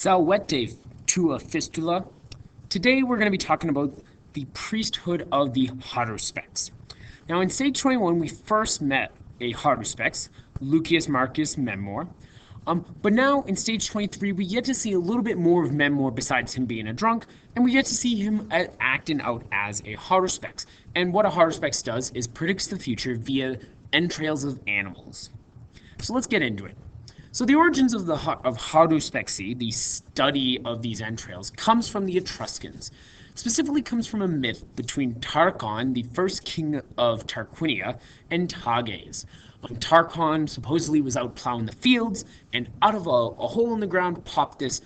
Salvete to a fistula. Today we're going to be talking about the priesthood of the Haruspex. Now in stage 21 we first met a Haruspex, Lucius Marcus Memor. But now in stage 23 we get to see a little bit more of Memor besides him being a drunk, and we get to see him acting out as a Haruspex. And what a Haruspex does is predicts the future via entrails of animals. So let's get into it. So the origins of Haruspexy, the study of these entrails, comes from the Etruscans. Specifically comes from a myth between Tarchon, the first king of Tarquinia, and Tages. Tarchon supposedly was out plowing the fields, and out of a hole in the ground popped this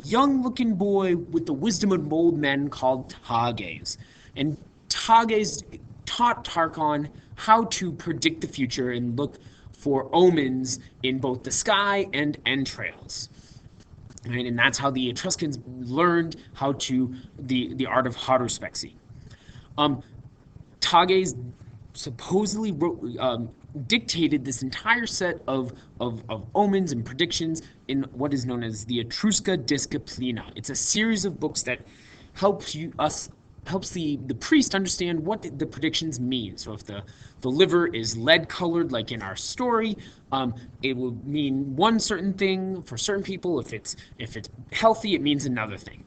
young-looking boy with the wisdom of old men called Tages. And Tages taught Tarchon how to predict the future and look for omens in both the sky and entrails. Right? And that's how the Etruscans learned how to the art of Haruspexy. Tages supposedly dictated this entire set of omens and predictions in what is known as the Etrusca Disciplina. It's a series of books that helps the priest understand what the predictions mean. So if the liver is lead colored, like in our story, it will mean one certain thing for certain people. If it's healthy, it means another thing.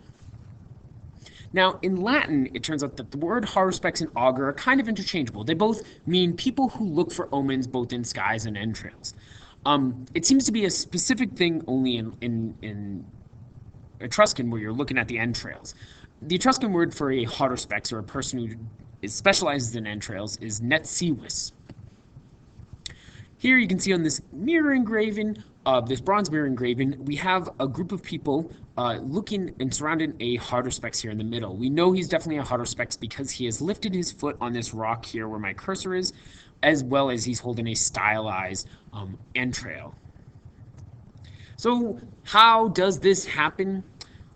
Now, in Latin, it turns out that the word Haruspex and augur are kind of interchangeable. They both mean people who look for omens both in skies and entrails. It seems to be a specific thing only in Etruscan, where you're looking at the entrails. The Etruscan word for a Haruspex, or a person who specializes in entrails, is netsiwis. Here you can see on this mirror engraving, this bronze mirror engraving, we have a group of people looking and surrounding a Haruspex here in the middle. We know he's definitely a Haruspex because he has lifted his foot on this rock here where my cursor is, as well as he's holding a stylized entrail. So how does this happen?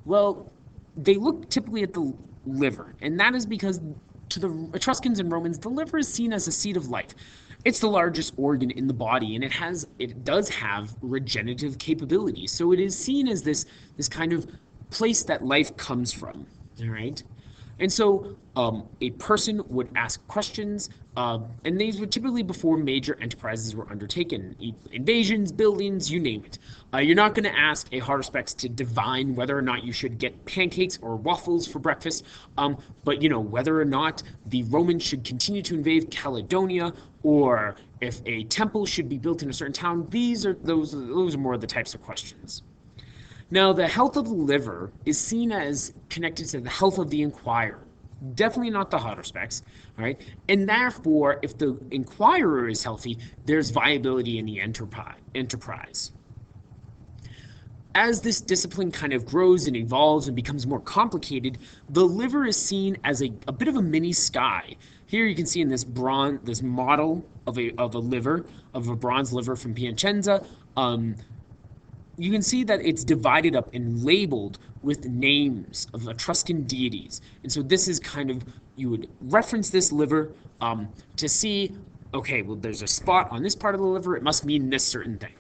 Well, they look typically at the liver, and that is because to the Etruscans and Romans, the liver is seen as a seat of life. It's the largest organ in the body, and it does have regenerative capabilities. So it is seen as this kind of place that life comes from. All right. And so a person would ask questions, and these were typically before major enterprises were undertaken. Invasions, buildings, you name it. You're not going to ask a Haruspex to divine whether or not you should get pancakes or waffles for breakfast, but whether or not the Romans should continue to invade Caledonia, or if a temple should be built in a certain town. Those are more of the types of questions. Now, the health of the liver is seen as connected to the health of the inquirer. Definitely not the Haruspex, right? And therefore, if the inquirer is healthy, there's viability in the enterprise. As this discipline kind of grows and evolves and becomes more complicated, the liver is seen as a bit of a mini sky. Here you can see in this model of a liver, of a bronze liver from Piacenza, you can see that it's divided up and labeled with names of Etruscan deities. And so this is kind of, you would reference this liver to see, okay, well, there's a spot on this part of the liver, it must mean this certain thing.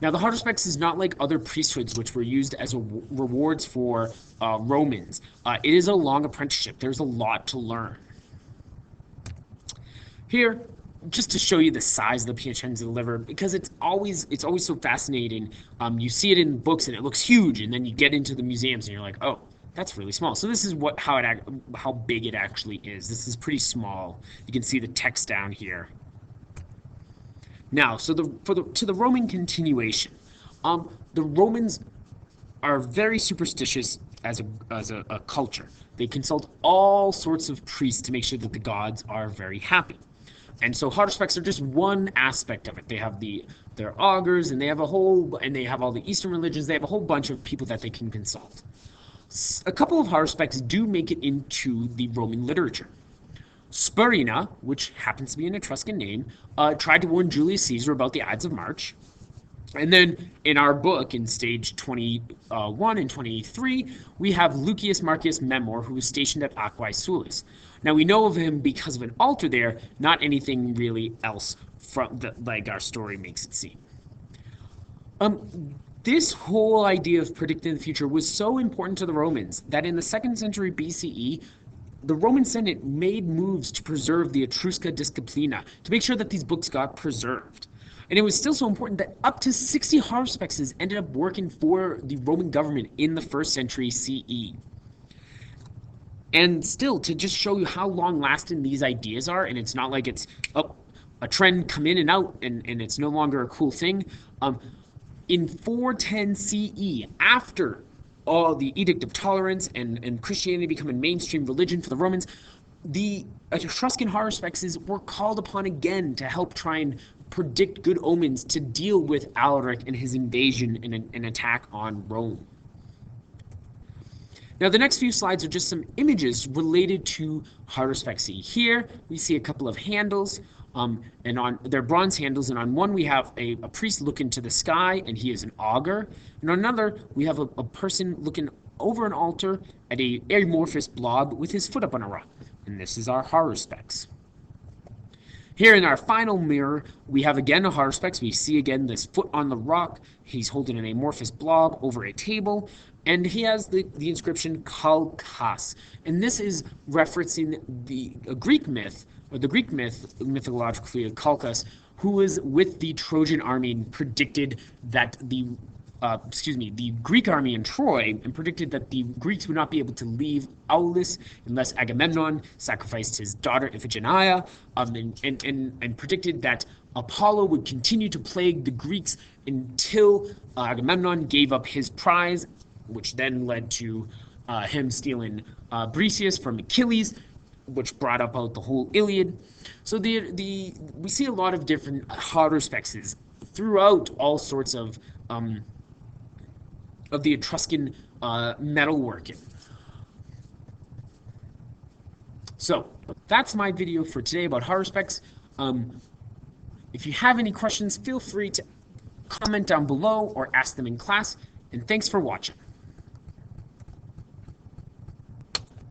Now, the Haruspex is not like other priesthoods, which were used as rewards for Romans. It is a long apprenticeship. There's a lot to learn. Here, just to show you the size of the Piacenza liver, because it's always so fascinating. You see it in books and it looks huge, and then you get into the museums and you're like, oh, that's really small. So this is how big it actually is. This is pretty small. You can see the text down here. Now, so to the Roman continuation, the Romans are very superstitious as a culture. They consult all sorts of priests to make sure that the gods are very happy. And so Haruspex are just one aspect of it. They have their augurs, and they have all the Eastern religions. They have a whole bunch of people that they can consult. A couple of Haruspex do make it into the Roman literature. Spurina, which happens to be an Etruscan name, tried to warn Julius Caesar about the Ides of March. And then in our book, in stage 21 and 23, we have Lucius Marcus Memor, who was stationed at Aquae Sulis. Now, we know of him because of an altar there, not anything really else like our story makes it seem. This whole idea of predicting the future was so important to the Romans that in the 2nd century BCE, the Roman Senate made moves to preserve the Etrusca Disciplina to make sure that these books got preserved. And it was still so important that up to 60 Haruspexes ended up working for the Roman government in the 1st century CE. And still, to just show you how long-lasting these ideas are, and it's not like it's a trend come in and out and it's no longer a cool thing. In 410 CE, after all the Edict of Tolerance and Christianity becoming mainstream religion for the Romans, the Etruscan Haruspexes were called upon again to help try and predict good omens to deal with Alaric and his invasion and attack on Rome. Now, the next few slides are just some images related to Haruspexy. Here, we see a couple of handles, and they're bronze handles, and on one we have a priest looking to the sky, and he is an augur, and on another we have a person looking over an altar at a amorphous blob with his foot up on a rock, and this is our Haruspex. Here in our final mirror, we have again a Haruspex. We see again this foot on the rock. He's holding an amorphous blob over a table, and he has the inscription Kalkas. And this is referencing the Greek myth, or the Greek mythological figure Kalkas, who was with the Trojan army and predicted that the Greek army in Troy, and predicted that the Greeks would not be able to leave Aulis unless Agamemnon sacrificed his daughter Iphigenia, and predicted that Apollo would continue to plague the Greeks until Agamemnon gave up his prize, which then led to him stealing Briseis from Achilles, which brought about the whole Iliad. So we see a lot of different Haruspexes throughout all sorts of the Etruscan metalworking. So that's my video for today about Haruspex. If you have any questions, feel free to comment down below or ask them in class, and thanks for watching.